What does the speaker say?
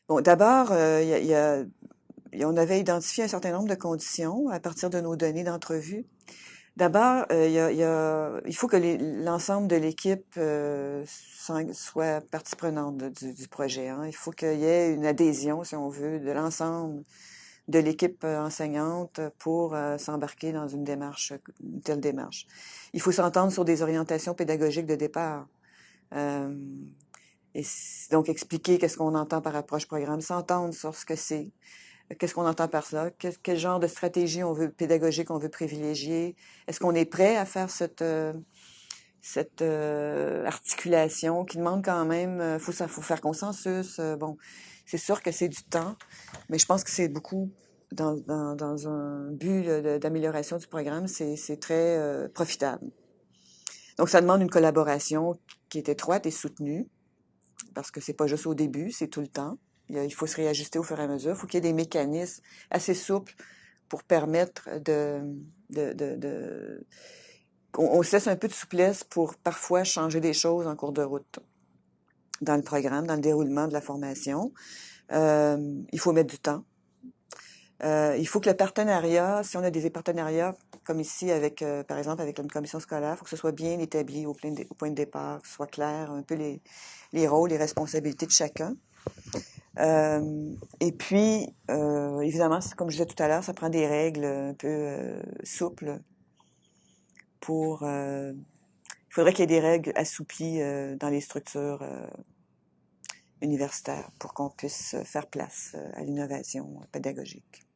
Bon, d'abord, on avait identifié un certain nombre de conditions à partir de nos données d'entrevue. D'abord, il faut que l'ensemble de l'équipe soit partie prenante du projet, hein. Il faut qu'il y ait une adhésion, si on veut, de l'ensemble de l'équipe enseignante pour s'embarquer dans une telle démarche. Il faut s'entendre sur des orientations pédagogiques de départ. Euh, donc, expliquer qu'est-ce qu'on entend par approche programme, s'entendre sur ce que c'est, qu'est-ce qu'on entend par cela, quel genre de stratégie pédagogique on veut privilégier. Est-ce qu'on est prêt à faire cette articulation qui demande quand même, faut faire consensus. Bon, c'est sûr que c'est du temps, mais je pense que c'est beaucoup dans un but d'amélioration du programme, c'est très profitable. Donc, ça demande une collaboration qui est étroite et soutenue, parce que c'est pas juste au début, c'est tout le temps. Il faut se réajuster au fur et à mesure. Il faut qu'il y ait des mécanismes assez souples pour permettre on se laisse un peu de souplesse pour parfois changer des choses en cours de route dans le programme, dans le déroulement de la formation. Il faut mettre du temps. Il faut que le partenariat, si on a des partenariats comme ici avec, par exemple, avec une commission scolaire, il faut que ce soit bien établi au point de départ, que ce soit clair un peu les rôles, les responsabilités de chacun. Et puis, évidemment, comme je disais tout à l'heure, ça prend des règles un peu souples pour... il faudrait qu'il y ait des règles assouplies dans les structures universitaires pour qu'on puisse faire place à l'innovation pédagogique.